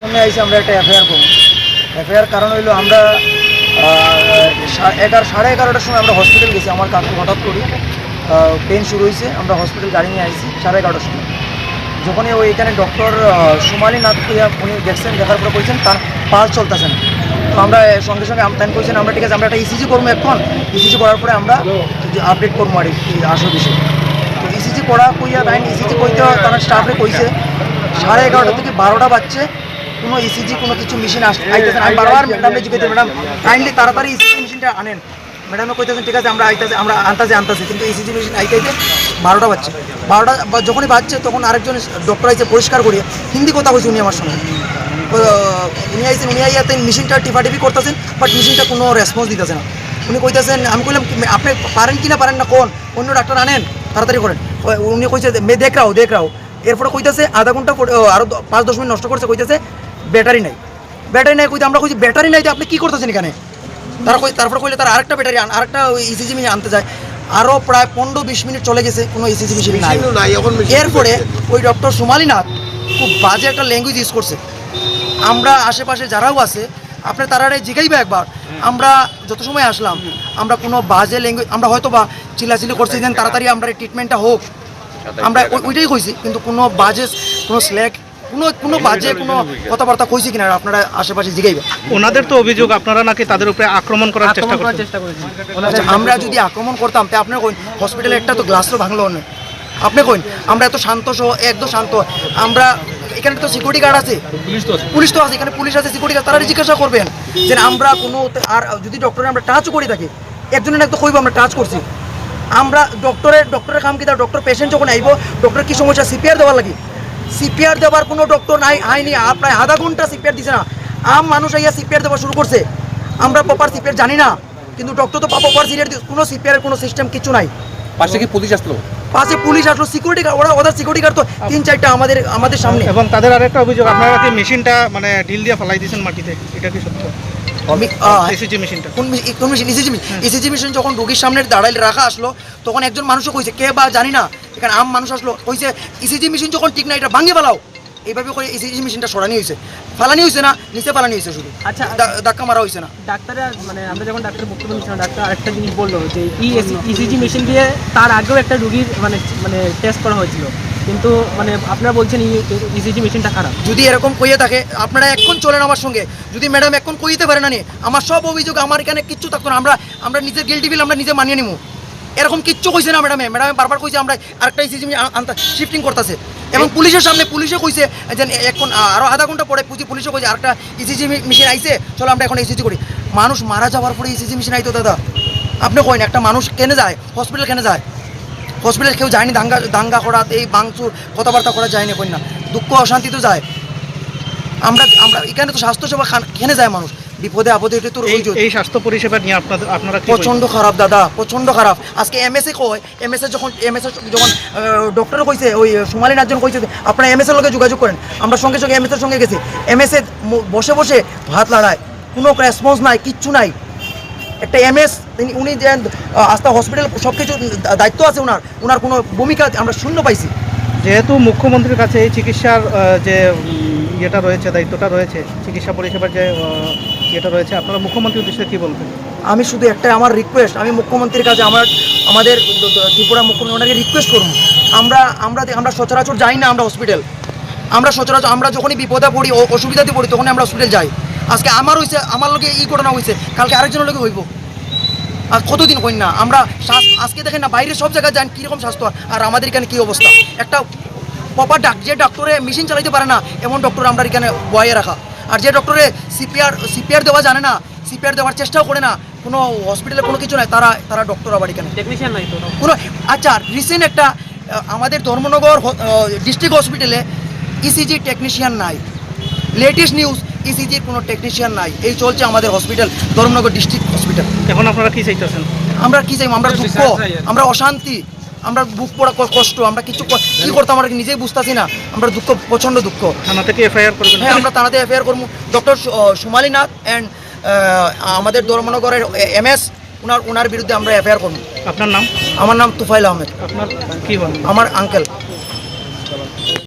সামনে আইসি আমরা একটা এফআইআর করব। এফআইআর কারণ হইলো আমরা 11:30টার সময় আমরা হসপিটাল গেছি। আমার কাকু হঠাৎ করি পেন শুরু হয়েছে, আমরা হসপিটাল গাড়ি নিয়ে আইসি 11:30টার সময়। যখনই এখানে ডক্টর সোমালি নাথ উনি দেখছেন, দেখার পরে কইছেন তার পালস চলতেছে না। তো আমরা সঙ্গে সঙ্গে তাই কইছেন আমরা ঠিক আছে আমরা একটা ইসিজি করবো, এখন ইসিজি করার পরে আমরা আপডেট করবো আর আসল বিষয়। তো ইসিজি করা কইয়া তাই ইসিজি কইতে তারা স্টাফে কইছে 11:30 থেকে 12টা বাজছে কোনো ইসিজি কোনো কিছু মেশিন আইতেছে। আমি বারবার ম্যাডামে জিজ্ঞেস ম্যাডাম কাইন্ডলি তাড়াতাড়ি ইসিজি মেশিনটা আনেন। ম্যাডামে কইতেছেন ঠিক আছে আমরা আনতাছি, কিন্তু ইসিজি মেশিন আইতে 12টা বাজছে। 12টা যখনই বাজছে তখন আরেকজন ডক্টর আইসে পরিষ্কার করিয়ে হিন্দি কথা কইছে উনি আমার সঙ্গে। উনি আইয়াতে মেশিনটা টিপাটিপি করতেছেন, বাট মেশিনটা কোনো রেসপন্স দিতেছে না। উনি কইতেছেন, আমি কইলাম আপনি পারেন কি না পারেন না কোন অন্য ডাক্তার আনেন, তাড়াতাড়ি করেন। উনি কইছে দেখ রাও। এরপরে কইতেছে আধা ঘন্টা আরও 5-10 মিনিট নষ্ট করছে, কইতেছে ব্যাটারি নাই কইতে আমরা কইছি ব্যাটারি নাই, আপনি কী করতেছেন এখানে? তারপরে কইলে তার আরেকটা ব্যাটারি আরেকটা ইসিজি মেশিন আনতে যায়। আরও প্রায় 15-20 মিনিট চলে গেছে, কোনো ইসিজি মেশিন নাই। এরপরে ওই ডক্টর সোমালি নাথ খুব বাজে একটা ল্যাঙ্গুয়েজ ইউজ করছে। আমরা আশেপাশে যারাও আছে আপনি তারা জিগাইবে একবার, আমরা যত সময় আসলাম আমরা কোনো বাজে ল্যাঙ্গুয়েজ আমরা হয়তো বা চিল্লাচিল্লি করছি যেন তাড়াতাড়ি আমরা ট্রিটমেন্টটা হোক, আমরা ওইটাই কইছি, কিন্তু কোনো বাজে কোনো স্ল্যাক কোনো বাজে কোনো কথাবার্তা কইছি কিনা আপনারা আশেপাশে জিগাইবে। ওনাদের তো অভিযোগ আপনারা নাকি তাদের উপরে আক্রমণ করার চেষ্টা করেছেন। আমরা যদি আক্রমণ করতাম তা আপনার কইন হসপিটালে একটা তো গ্লাসও ভাঙলো না। আপনি কইন আমরা এত শান্ত একদম শান্ত, আমরা এখানে তো সিকিউরিটি গার্ড আছে, পুলিশ তো আছে, এখানে পুলিশ আছে, সিকিউরিটি গার্ড, তারা জিজ্ঞাসা করবেন যে আমরা কোনো আর যদি ডক্টরে আমরা টাচও করে থাকি একজনের একটা কইব আমরা টাচ করছি। আমরা ডক্টরের কাম কি তার ডক্টর পেশেন্ট যখন আইব ডক্টর কি সমস্যা সিপিআর দেওয়ার লাগে, সিপিআর দেওয়ার কোনো ডক্টর নাই আইনি প্রায় আধা ঘন্টা সিপিআর দিছে না। আম মানুষ আইয়া সিপিআর দেওয়া শুরু করছে, আমরা প্রপার সিপিআর জানি না, কিন্তু ডক্টর তো প্রপার সিপিআর কোনো সিপিআর কোনো সিস্টেম কিছু নাই। পাশে কি পুলিশ আসলো? পাশে পুলিশ আসলো, সিকিউরিটি গার্ড, ওদের সিকিউরিটি গার্ড তো 3-4টা আমাদের সামনে। এবং তাদের আরেকটা অভিযোগ আপনারা কি মেশিনটা মানে ঢিল দিয়ে ফেলাই দিয়েছেন মাটিতে, এটা কি সত্য? ইসিজি মেশিনটা কোন মেশিন? ইসিজি মেশিন যখন রোগীর সামনে দাঁড়াইলে রাখা আসলো তখন একজন মানুষও কইছে, কে বা জানি না, এখানে আম মানুষ আসলো কইছে ইসিজি মেশিন যখন ঠিক না এটা ভাঙিয়ে ফেলাও, এইভাবে করে ইসিজি মেশিনটা সরানি হয়েছে, ফালানি হয়েছে না, নিচে ফালানি হয়েছে, শুধু আচ্ছা ধাক্কা মারা হয়েছে না। ডাক্তাররা মানে আমরা যখন ডাক্তার বক্তব্য নিচ্ছিলাম ডাক্তার আরেকটা জিনিস বললো যে ইসিজি মেশিন দিয়ে তার আগেও একটা রুগীর মানে টেস্ট করা হয়েছিল, কিন্তু মানে আপনারা বলছেন ইসিজি মেশিনটা খারাপ। যদি এরকম কইয়ে থাকে আপনারা এখন চলেন আমার সঙ্গে, যদি ম্যাডাম এখন কইতে পারে না নি আমার সব অভিযোগ আমার এখানে কিচ্ছু থাকতো না, আমরা নিজের গিল্টি বিল আমরা নিজে মানিয়ে নিবো, এরকম কিচ্ছু কইছে না ম্যাডামে বারবার কইছে আমরা আরেকটা ইসিজি শিফটিং করতেছে। এবং পুলিশের সামনে পুলিশে কইছে যে এখন আরও আধা ঘন্টা পরে পুলিশে কইছে আরেকটা ইসিজি মেশিন আইছে, চলো আমরা এখন ইসিজি করি। মানুষ মারা যাওয়ার পরে ইসিজি মেশিন আইতো দাদা, আপনি কইন একটা মানুষ কেনে যায় হসপিটাল, কেনে যায় হসপিটাল? কেউ যায়নি দাঙ্গা করা, এই ভাঙচুর কথাবার্তা করা যায়নি, কই না দুঃখ অশান্তি তো যায়। আমরা এখানে তো স্বাস্থ্যসেবা কেনে যায় মানুষ বিপদে আপদে, এটা তো এই স্বাস্থ্য পরিষেবা নিয়ে আপনারা প্রচণ্ড খারাপ দাদা, প্রচণ্ড খারাপ। আজকে এমএসএ কয়, এমএসএ যখন ডক্টর কইছে ওই সোমালি নাথ জন কইছে আপনারা এমএসএর লগে যোগাযোগ করেন, আমরা সঙ্গে সঙ্গে এমএসএর সঙ্গে গেছি। এমএসএ বসে বসে ভাত লড়ায়, কোনো রেসপন্স নাই, কিচ্ছু নাই। একটা এমএস উনি যে আস্থা হসপিটাল সব কিছু দায়িত্ব আছে ওনার কোনো ভূমিকা আমরা শূন্য পাইছি। যেহেতু মুখ্যমন্ত্রীর কাছে এই চিকিৎসার যে ইয়েটা রয়েছে, দায়িত্বটা রয়েছে, চিকিৎসা পরিষেবার যে ইয়েটা রয়েছে, আপনারা মুখ্যমন্ত্রীর উদ্দেশ্যে কী বলবেন? আমি শুধু একটাই আমার রিকোয়েস্ট, আমি মুখ্যমন্ত্রীর কাছে আমাদের ত্রিপুরা মুখ্যমন্ত্রী ওনাকে রিকোয়েস্ট করুন, আমরা সচরাচর যাই না আমরা হসপিটাল, আমরা যখনই বিপদে পড়ি অসুবিধাতে পড়ি তখনই আমরা হসপিটাল যাই। আজকে আমার লোকে এই ঘটনা হয়েছে, কালকে আরেকজনের লোকে হইব, আর কতদিন কই না আমরা আজকে দেখেন না বাইরে সব জায়গায় যান কীরকম স্বাস্থ্য, আর আমাদের এখানে কী অবস্থা। একটা প্রপার যে ডক্টরে মেশিন চালাইতে পারে না এমন ডক্টর আমরা এখানে বয়ে রাখা, আর যে ডক্টরে সিপিআর দেওয়া জানে না, সিপিআর দেওয়ার চেষ্টাও করে না, কোনো হসপিটালে কোনো কিছু নাই, তারা ডক্টর আবার এখানে টেকনিশিয়ান নাই তো কোনো। আচ্ছা রিসেন্ট একটা আমাদের ধর্মনগর ডিস্ট্রিক্ট হসপিটালে ইসিজি টেকনিশিয়ান নাই, লেটেস্ট নিউজ ইসিজির কোনো টেকনিশিয়ান নাই, এই চলছে আমাদের হসপিটাল ধর্মনগর ডিস্ট্রিক্ট হসপিটাল। এখন আপনারা কী চাইতেছেন? আমরা কী চাই? আমরা দুঃখ, আমরা অশান্তি, আমরা বুক পড়া কষ্ট, আমরা কিছু কী করতাম আমরা নিজেই বুঝতেছি না, আমরা দুঃখ, প্রচণ্ড দুঃখ। থানা থেকে এফআইআর করবেন? হ্যাঁ আমরা থানাতে এফআইআর করবো। ডক্টর সোমালি নাথ অ্যান্ড আমাদের ধর্মনগরের এমএস ওনার বিরুদ্ধে আমরা এফআইআর করবো। আপনার নাম? আমার নাম তুফাইল আহমেদ। আপনার কী বলেন? আমার আঙ্কেল।